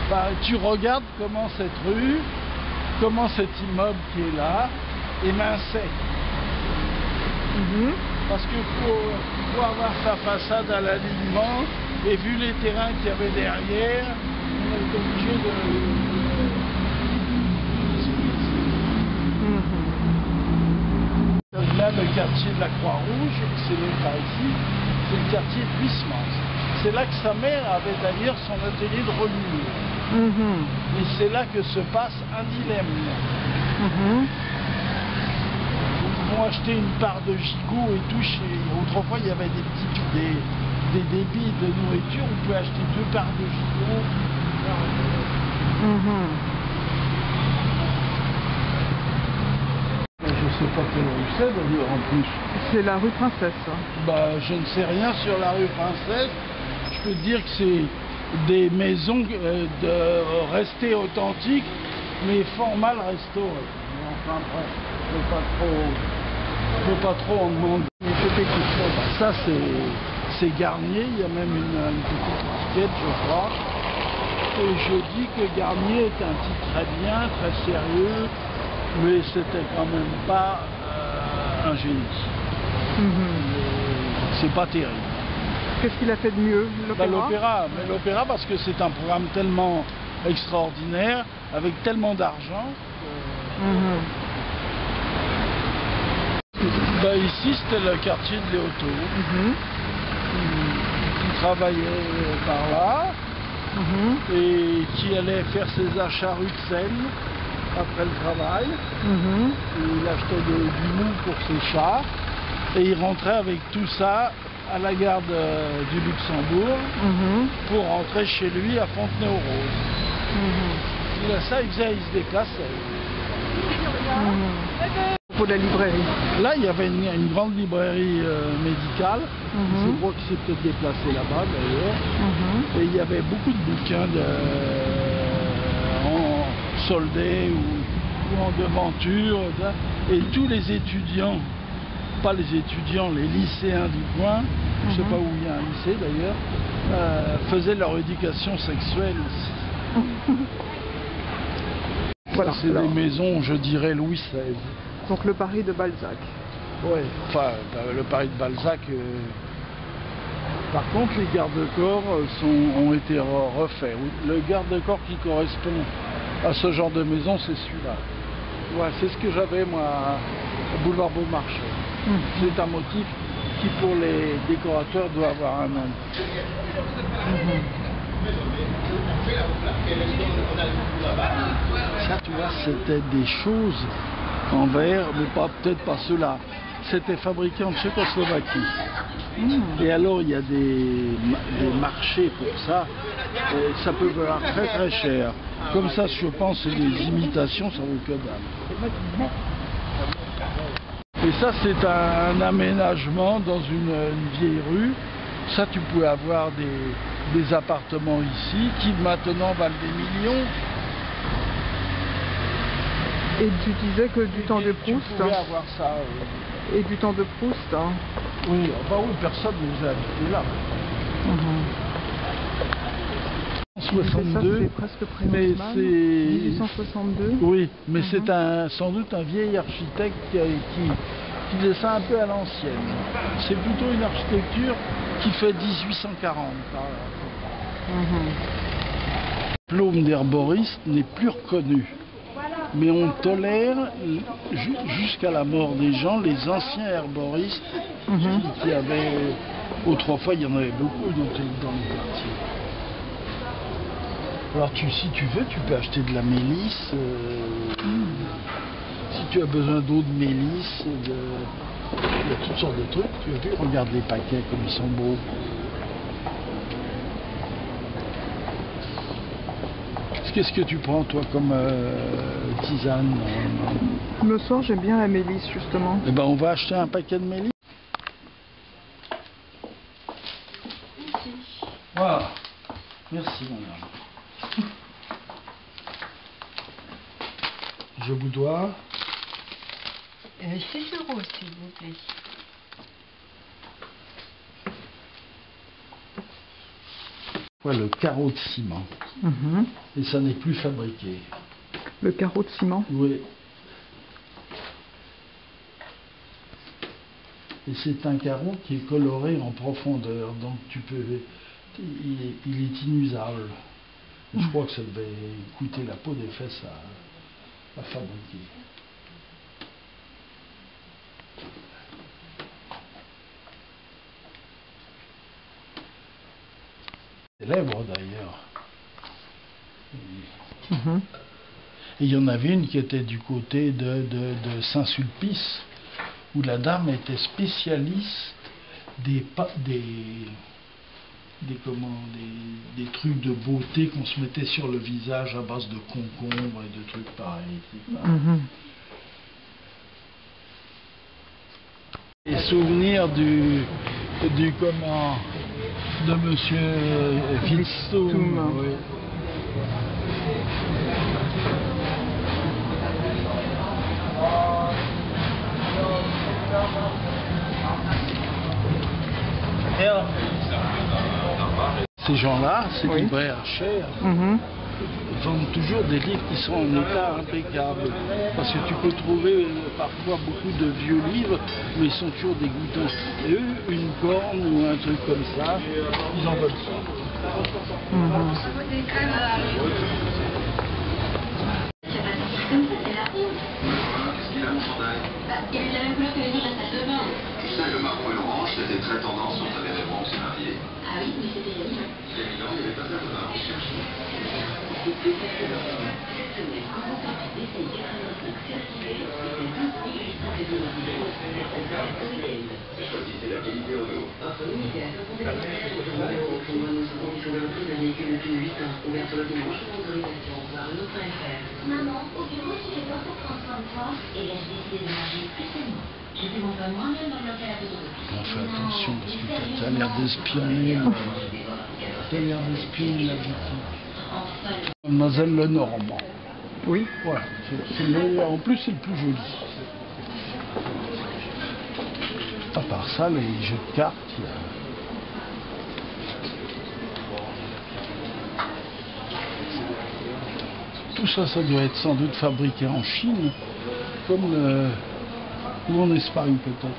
Bah, tu regardes comment cette rue, comment cet immeuble qui est là, éminçait. Parce que pour avoir sa façade à l'alignement, et vu les terrains qu'il y avait derrière, on est obligé de... Là, le quartier de la Croix-Rouge, c'est le cas ici, c'est le quartier de Huysmans. C'est là que sa mère avait d'ailleurs son atelier de reliure. Et c'est là que se passe un dilemme. Ils vont acheter une part de gigot et tout. Autrefois, il y avait des débits de nourriture. On pouvait acheter 2 parts de gigot. Je sais pas quelle rue c'est d'ailleurs en plus. C'est la rue Princesse. Bah, je ne sais rien sur la rue Princesse. Je peux te dire que c'est des maisons restées authentiques, mais fort mal restaurées. Enfin bref, je peux pas trop en demander. Mais je t'écoute. Ça c'est Garnier, il y a même une petite étiquette je crois. Et je dis que Garnier est un titre très bien, très sérieux, mais c'était quand même pas un génie. C'est pas terrible. Qu'est-ce qu'il a fait de mieux, l'opéra? Mais l'opéra parce que c'est un programme tellement extraordinaire, avec tellement d'argent. Bah, ici c'était le quartier de Léoto, qui travaillait par là, et qui allait faire ses achats rue de Seine après le travail. Et il achetait du mou pour ses chars, et il rentrait avec tout ça à la gare du Luxembourg pour rentrer chez lui à Fontenay-aux-Roses. Il se déplaçait. Pour la librairie. Là, il y avait une grande librairie médicale. Je crois qu'il s'est peut-être déplacé là-bas d'ailleurs. Et il y avait beaucoup de bouquins en soldés ou en devanture. Et tous les étudiants, pas les étudiants, les lycéens du coin, je ne sais pas où il y a un lycée d'ailleurs, faisaient leur éducation sexuelle ici. Voilà, c'est des maisons, je dirais, Louis XVI. Donc le Paris de Balzac. Oui, enfin, le Paris de Balzac. Par contre, les garde-corps ont été refaits. Le garde-corps qui correspond à ce genre de maison, c'est celui-là. Ouais, c'est ce que j'avais, moi, au boulevard Beaumarchais. C'est un motif qui, pour les décorateurs, doit avoir un nom. Ça, tu vois, c'était des choses en verre, mais peut-être pas ceux-là. C'était fabriqué en Tchécoslovaquie. Et alors, il y a des marchés pour ça. Et ça peut valoir très très cher. Comme ça, je pense, c'est des imitations, ça vaut que dalle. Et ça, c'est un aménagement dans une vieille rue. Ça, tu pouvais avoir des appartements ici qui maintenant valent des millions. Et tu disais que du temps de Proust. Tu pouvais avoir ça. Et du temps de Proust. Oui, bah oui, personne ne nous a habités là. 62, c'est presque mais c'est 1862. Oui, mais c'est sans doute un vieil architecte qui faisait ça un peu à l'ancienne. C'est plutôt une architecture qui fait 1840 par là. Le diplôme d'herboriste n'est plus reconnu, mais on tolère jusqu'à la mort des gens les anciens herboristes qui avaient autrefois, il y en avait beaucoup dans le quartier. Alors si tu veux, tu peux acheter de la mélisse. Si tu as besoin d'eau de mélisse, il y a toutes sortes de trucs. Tu as vu, regarde les paquets comme ils sont beaux. Qu'est-ce que tu prends toi comme tisane? Le soir, j'aime bien la mélisse justement. Eh ben, on va acheter un paquet de mélisse. Ici. Voilà. Merci madame. Je vous dois 6 euros, s'il vous plaît. fois le carreau de ciment. Mhm. Et ça n'est plus fabriqué. Le carreau de ciment. Oui. Et c'est un carreau qui est coloré en profondeur, donc il est inusable. Je crois que ça devait coûter la peau des fesses à fabriquer. Célèbre d'ailleurs. Mhm. Et il y en avait une qui était du côté de Saint-Sulpice, où la dame était spécialiste des trucs de beauté qu'on se mettait sur le visage à base de concombres et de trucs pareils. Mhm. Les souvenirs de Monsieur Witzthum. Oui. Ces gens-là, ces Oui. libraires chers, Mhm. vendent toujours des livres qui sont en état impeccable. Parce que tu peux trouver parfois beaucoup de vieux livres, mais ils sont toujours dégoûtants. Et eux, une corne ou un truc comme ça, ils en veulent ça. Mhm. Il est de la même couleur que les murs de la salle de bain. Tu sais, le marron et l'orange, c'était très tendance quand t'avais Raymond qui s'est marié. Ah oui, mais c'était il y a 10 ans. Il y a 1000 ans, il n'y avait pas de la mode à rechercher. Choisissez la qualité auto. Offre limitée à 500 d'un véhicule depuis 8 ans. Ouvert sur le dimanche, autorisation voir Renault.fr. Maman, au bureau, tu fais pas pour prendre soin de toi? Eh bien, j'ai décidé de manger plus sainement. Je fais mon pain moi-même dans le local à photocopie. On fait attention parce que t'as l'air d'espionner. T'as l'air d'espionner la boutique. Mademoiselle Lenormand. Oui. Voilà. En plus, c'est le plus joli. À part ça, les jeux de cartes, il y a... Tout ça, ça doit être sans doute fabriqué en Chine, comme ou en Espagne peut-être.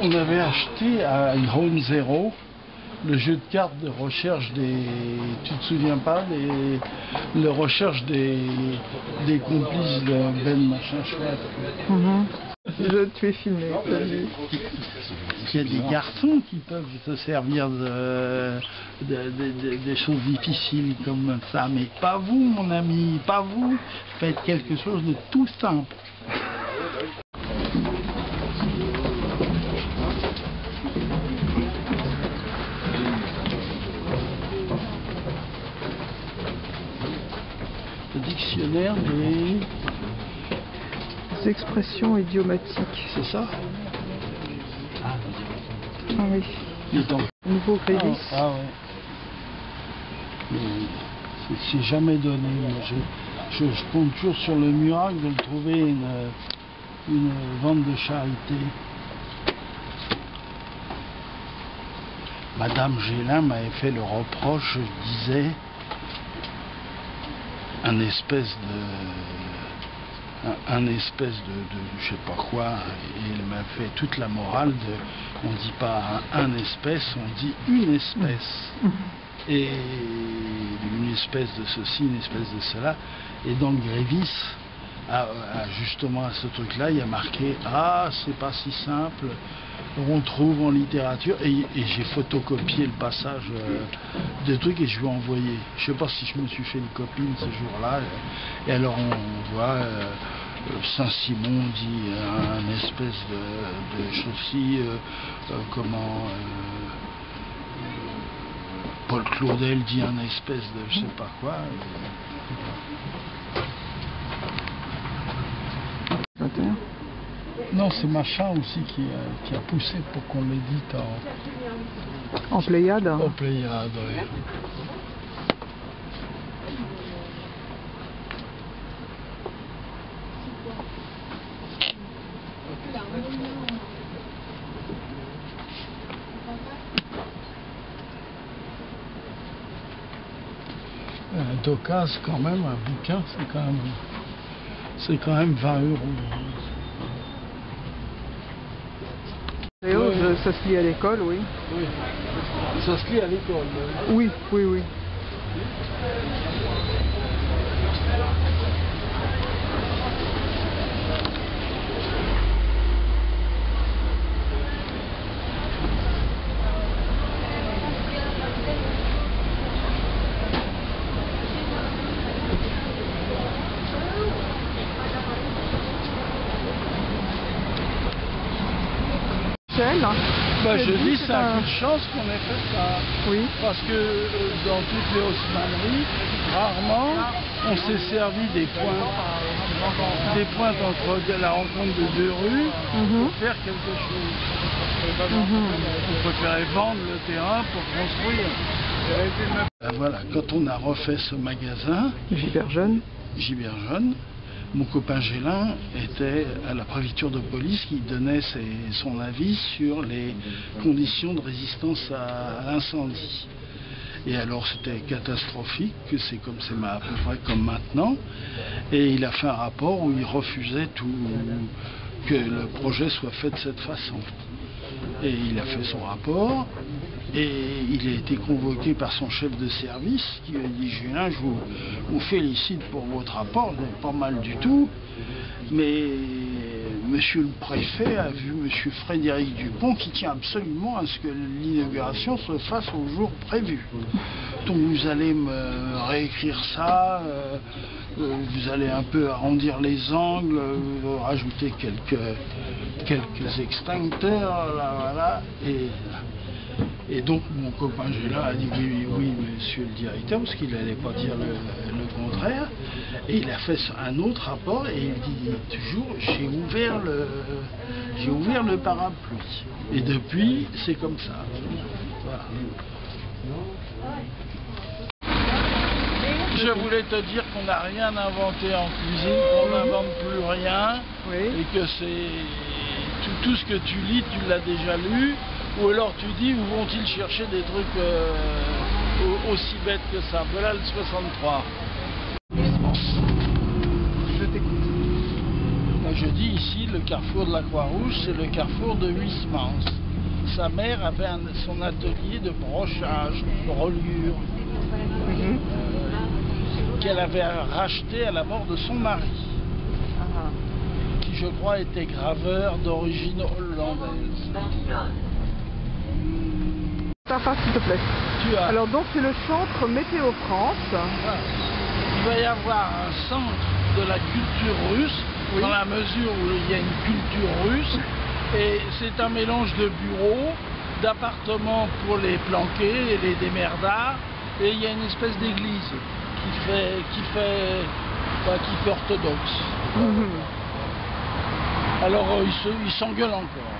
On avait acheté à Ground Zero le jeu de cartes de recherche des... Tu te souviens pas de recherche des complices de Ben machin chouette. Mhm. Tu es filmé, t'as vu. Il y a des garçons qui peuvent se servir des choses difficiles comme ça, mais pas vous, mon ami, pas vous. Faites quelque chose de tout simple. Le dictionnaire des... Expressions idiomatiques. C'est ça? Ah oui. Nouveau Grévis. Ah ouais. Mais c'est jamais donné. Moi, je compte toujours sur le miracle de trouver une vente de charité. Madame Gélin m'avait fait le reproche, je disais, un espèce de je sais pas quoi, et il m'a fait toute la morale de, on dit pas un espèce, on dit une espèce. Et une espèce de ceci, une espèce de cela. Et dans le Grévis, justement à ce truc-là, il y a marqué « Ah, c'est pas si simple, on trouve en littérature ». Et j'ai photocopié le passage des trucs et je lui ai envoyé. Je sais pas si je me suis fait une copine ce jour-là. Et alors on voit Saint-Simon dit un espèce de chaussée, Paul Claudel dit un espèce de je sais pas quoi. Non, c'est machin aussi qui a poussé pour qu'on l'édite en Pléiade. En Pléiade, oui. d'occasion quand même, un bouquin, c'est quand même 20 €. Léo, ça se lit à l'école, oui. Oui. Ça se lit à l'école. Oui, oui, oui. Bah, je dis c'est un coup de chance qu'on ait fait ça. Oui. Parce que dans toutes les haussmanneries, rarement on s'est servi des pointes entre la rencontre de deux rues pour faire quelque chose. On préférait vendre le terrain pour construire. Voilà, quand on a refait ce magasin, Giberjeune, mon copain Gélin était à la préfecture de police qui donnait son avis sur les conditions de résistance à l'incendie. Et alors c'était catastrophique, c'est à peu près comme maintenant. Et il a fait un rapport où il refusait que le projet soit fait de cette façon. Et il a fait son rapport. Et il a été convoqué par son chef de service qui lui a dit « Julien, je vous félicite pour votre rapport, vous êtes pas mal du tout, mais monsieur le préfet a vu monsieur Frédéric Dupont qui tient absolument à ce que l'inauguration se fasse au jour prévu. Donc vous allez me réécrire ça, vous allez un peu arrondir les angles, rajouter quelques extincteurs, là, voilà. » Et donc mon copain Gélin a dit oui, monsieur le directeur, parce qu'il n'allait pas dire le contraire. Et il a fait un autre rapport et il dit toujours j'ai ouvert le parapluie. Et depuis, c'est comme ça. Voilà. Je voulais te dire qu'on n'a rien inventé en cuisine, qu'on n'invente plus rien, et que c'est tout ce que tu lis, tu l'as déjà lu. Ou alors tu dis, où vont-ils chercher des trucs aussi bêtes que ça? Voilà le 63. Je t'écoute. Je dis ici, le carrefour de la Croix-Rouge, c'est le carrefour de Huysmans. Sa mère avait son atelier de brochage, de reliure, qu'elle avait racheté à la mort de son mari, qui je crois était graveur d'origine hollandaise. Ta part, s'il te plaît. Alors donc c'est le centre Météo France. Voilà. Il va y avoir un centre de la culture russe, dans la mesure où il y a une culture russe, et c'est un mélange de bureaux, d'appartements pour les planqués et les démerdards, et il y a une espèce d'église qui fait orthodoxe. Alors ils s'engueulent encore.